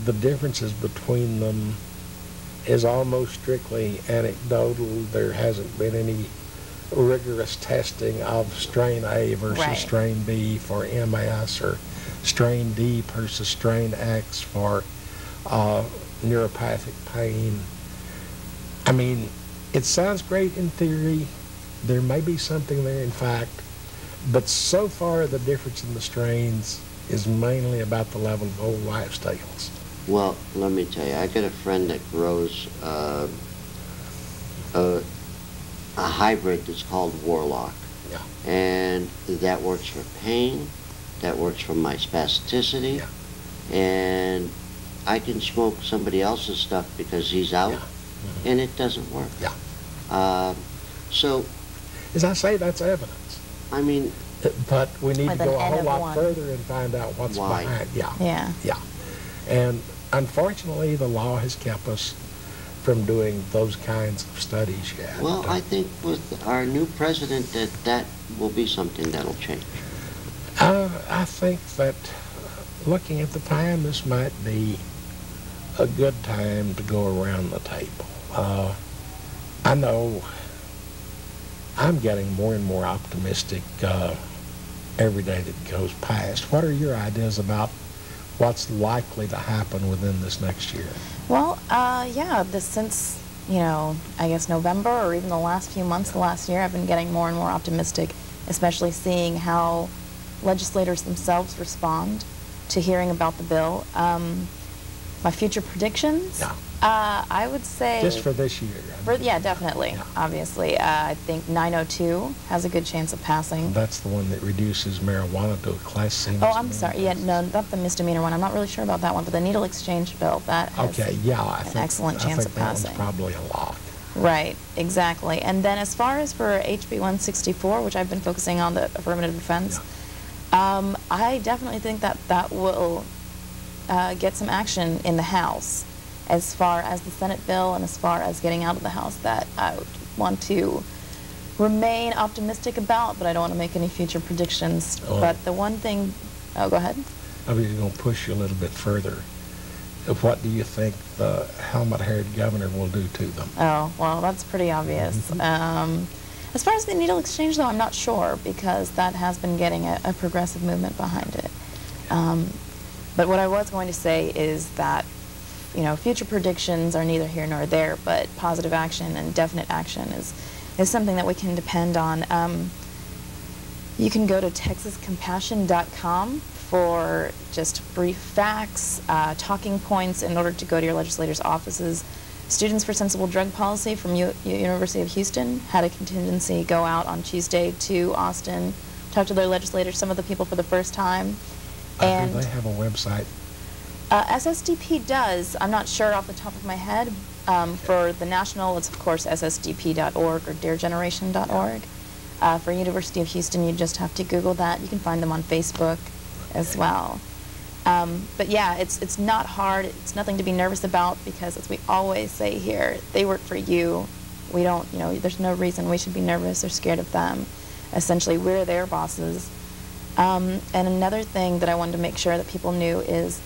the differences between them is almost strictly anecdotal. There hasn't been any rigorous testing of strain A versus strain B for MS, or strain D versus strain X for neuropathic pain. I mean, it sounds great in theory. There may be something there in fact, but so far the difference in the strains is mainly about the level of old wives' tales. Well, let me tell you, I got a friend that grows a hybrid that's called Warlock. Yeah. And that works for pain, that works for my spasticity, and I can smoke somebody else's stuff because he's out, and it doesn't work. So, as I say, that's evidence. I mean, but we need to go a whole lot further and find out what's behind. Yeah. And unfortunately, the law has kept us from doing those kinds of studies yet. Well, I think with our new president that will be something that'll change. I think that looking at the time, this might be a good time to go around the table. I know I'm getting more and more optimistic every day that goes past. What are your ideas about what's likely to happen within this next year? Well, since, I guess November or even the last few months of the last year, I've been getting more and more optimistic, especially seeing how legislators themselves respond to hearing about the bill. My future predictions, I would say... Just for this year. Definitely, obviously. I think 902 has a good chance of passing. That's the one that reduces marijuana to a Class C. Oh, I'm sorry. Yeah, no, not the misdemeanor one. I'm not really sure about that one, but the needle exchange bill, that has an excellent chance of passing. That one's probably a lock. Right, exactly. And then as far as for HB 164, which I've been focusing on, the affirmative defense, I definitely think that will get some action in the House. As far as the Senate bill and as far as getting out of the House, that I would want to remain optimistic about, but I don't want to make any future predictions. But the one thing, go ahead. I was going to push you a little bit further. What do you think the helmet-haired governor will do to them? Oh, well, that's pretty obvious. As far as the needle exchange, though, I'm not sure, because that has been getting a progressive movement behind it. But what I was going to say is that, future predictions are neither here nor there, but positive action and definite action is something that we can depend on. You can go to texascompassion.com for just brief facts, talking points in order to go to your legislators' offices. Students for Sensible Drug Policy from University of Houston had a contingency go out on Tuesday to Austin, talk to their legislators, some of the people for the first time. And do they have a website? SSDP does. I'm not sure off the top of my head. For the national, it's of course ssdp.org or daregeneration.org. For University of Houston, you just have to Google that. You can find them on Facebook as well. But yeah, it's not hard. It's nothing to be nervous about, because as we always say here, they work for you. We don't, there's no reason we should be nervous or scared of them. Essentially, we're their bosses. And another thing that I wanted to make sure that people knew is,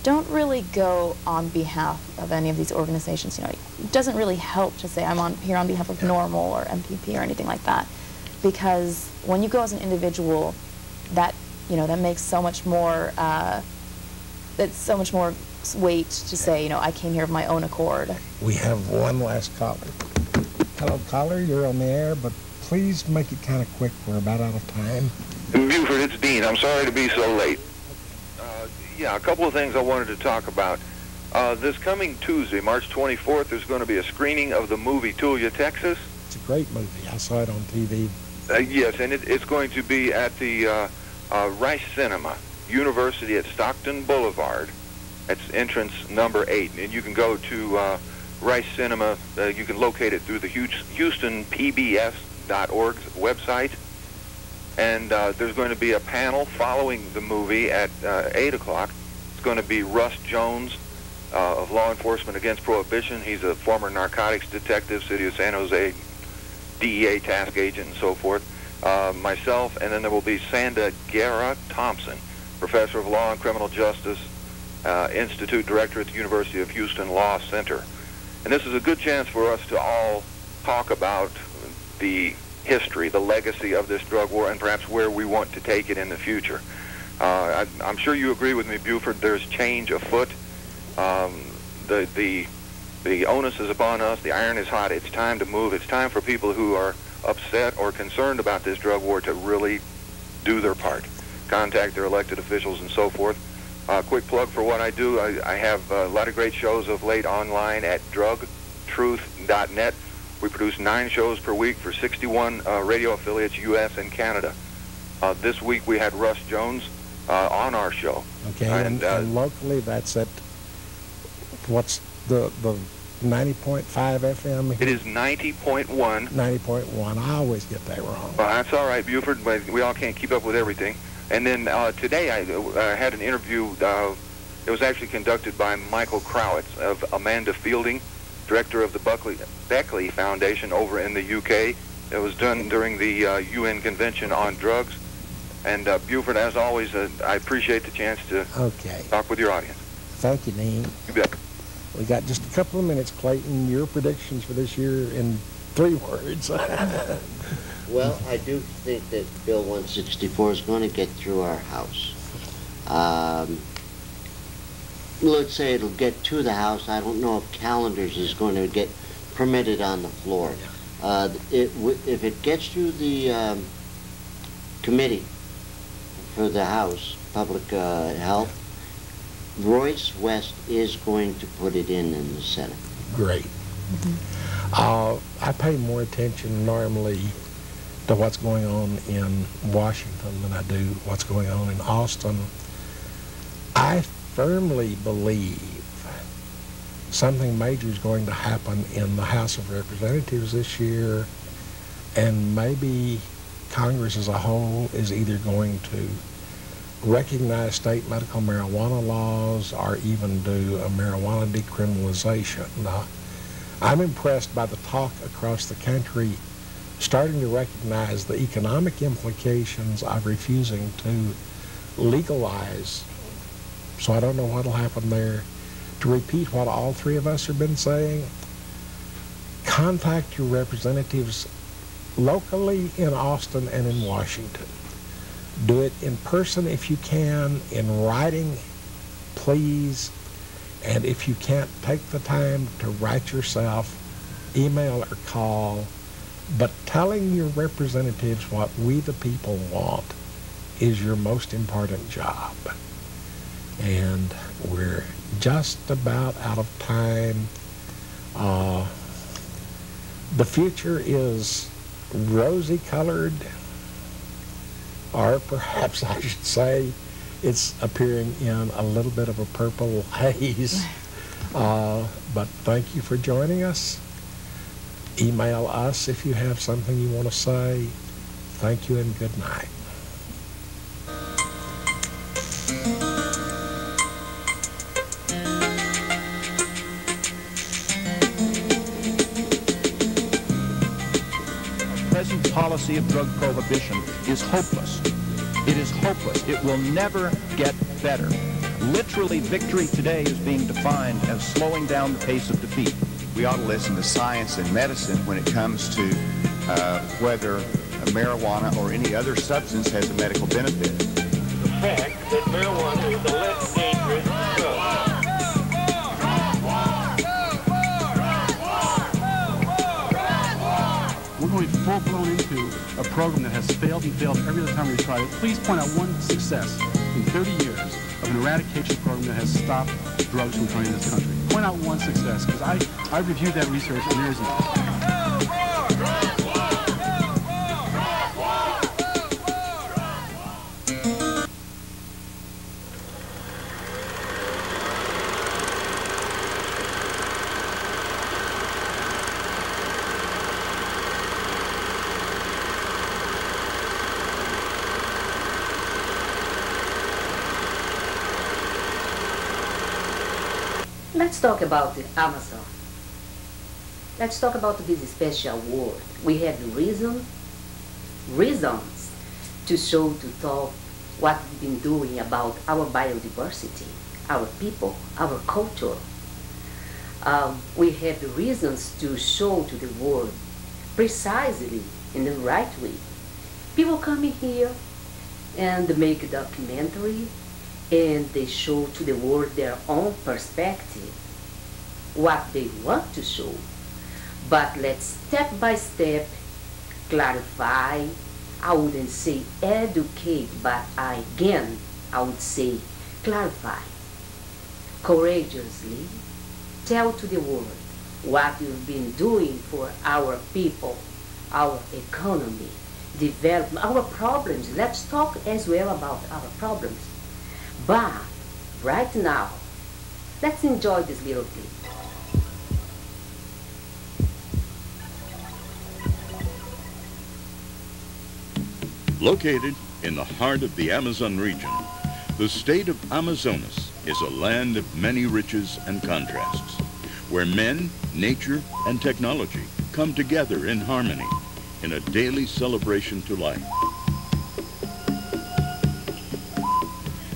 don't really go on behalf of any of these organizations. It doesn't really help to say I'm here on behalf of Normal or MPP or anything like that, because when you go as an individual, that that makes so much more. It's so much more weight to say I came here of my own accord. We have one last caller. Hello, caller. You're on the air, but please make it kind of quick. We're about out of time. In Buford, it's Dean. I'm sorry to be so late. A couple of things I wanted to talk about. This coming Tuesday, March 24th, there's going to be a screening of the movie Tulia, Texas. It's a great movie. I saw it on TV. Yes, and it's going to be at the Rice Cinema, University at Stockton Boulevard. That's entrance number 8. And you can go to Rice Cinema. You can locate it through the HoustonPBS.org's website. And there's going to be a panel following the movie at 8 o'clock. It's going to be Russ Jones of Law Enforcement Against Prohibition. He's a former narcotics detective, City of San Jose DEA task agent and so forth. Myself, and then there will be Sanda Guerra Thompson, Professor of Law and Criminal Justice, Institute Director at the University of Houston Law Center. And this is a good chance for us to all talk about the history, the legacy of this drug war, and perhaps where we want to take it in the future. I'm sure you agree with me, Buford, there's change afoot. The onus is upon us. The iron is hot. It's time to move. It's time for people who are upset or concerned about this drug war to really do their part. Contact their elected officials and so forth. Quick plug for what I do. I have a lot of great shows of late online at drugtruth.net. We produce 9 shows per week for 61 radio affiliates, U.S. and Canada. This week we had Russ Jones on our show. Okay, and locally that's at, what's the 90.5 FM? It is 90.1. 90.1. I always get that wrong. Well, that's all right, Buford, but we all can't keep up with everything. And then today I had an interview. It was actually conducted by Michael Crowitz of Amanda Fielding, director of the Beckley Foundation over in the UK. It was done during the UN Convention on Drugs. And Buford, as always, I appreciate the chance to talk with your audience. Thank you, Dean. You bet. We got just a couple of minutes, Clayton. Your predictions for this year in 3 words. Well, I do think that Bill 164 is going to get through our House. Let's say it'll get to the House. I don't know if calendars is going to get permitted on the floor. If it gets through the committee for the House, Public Health, Royce West is going to put it in the Senate. Great. I pay more attention normally to what's going on in Washington than I do what's going on in Austin. I firmly believe something major is going to happen in the House of Representatives this year, and maybe Congress as a whole is either going to recognize state medical marijuana laws or even do a marijuana decriminalization. Now, I'm impressed by the talk across the country starting to recognize the economic implications of refusing to legalize. So I don't know what will happen there. To repeat what all 3 of us have been saying, contact your representatives locally in Austin and in Washington. Do it in person if you can, in writing, please. And if you can't take the time to write yourself, email or call, but telling your representatives what we the people want is your most important job. And we're just about out of time. The future is rosy-colored, or perhaps I should say it's appearing in a little bit of a purple haze. But thank you for joining us. Email us if you have something you want to say. Thank you and good night. Our present policy of drug prohibition is hopeless. It is hopeless. It will never get better. Literally, victory today is being defined as slowing down the pace of defeat. We ought to listen to science and medicine when it comes to whether marijuana or any other substance has a medical benefit. The fact that marijuana is a less dangerous drug. We're going full-blown into a program that has failed and failed every other time we tried it. Please point out one success in 30 years of an eradication program that has stopped drugs from coming to this country. Point out one success, because I reviewed that research and there is none. Let's talk about the Amazon. Let's talk about this special word. We have reasons to show, to talk what we've been doing about our biodiversity, our people, our culture. We have the reasons to show to the world precisely in the right way. People coming here and make a documentary and they show to the world their own perspective, what they want to show. But let's step by step clarify. I wouldn't say educate, but I would say clarify. Courageously tell to the world what you've been doing for our people, our economy, development, our problems. Let's talk as well about our problems. But right now, let's enjoy this little clip. Located in the heart of the Amazon region, the state of Amazonas is a land of many riches and contrasts, where men, nature, and technology come together in harmony in a daily celebration to life.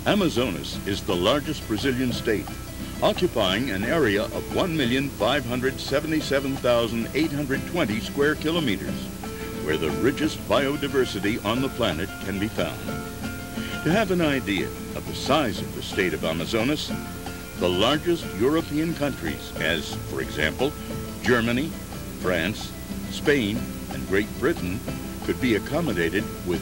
Amazonas is the largest Brazilian state, occupying an area of 1,577,820 square kilometers, where the richest biodiversity on the planet can be found. To have an idea of the size of the state of Amazonas, the largest European countries, as, for example, Germany, France, Spain, and Great Britain, could be accommodated with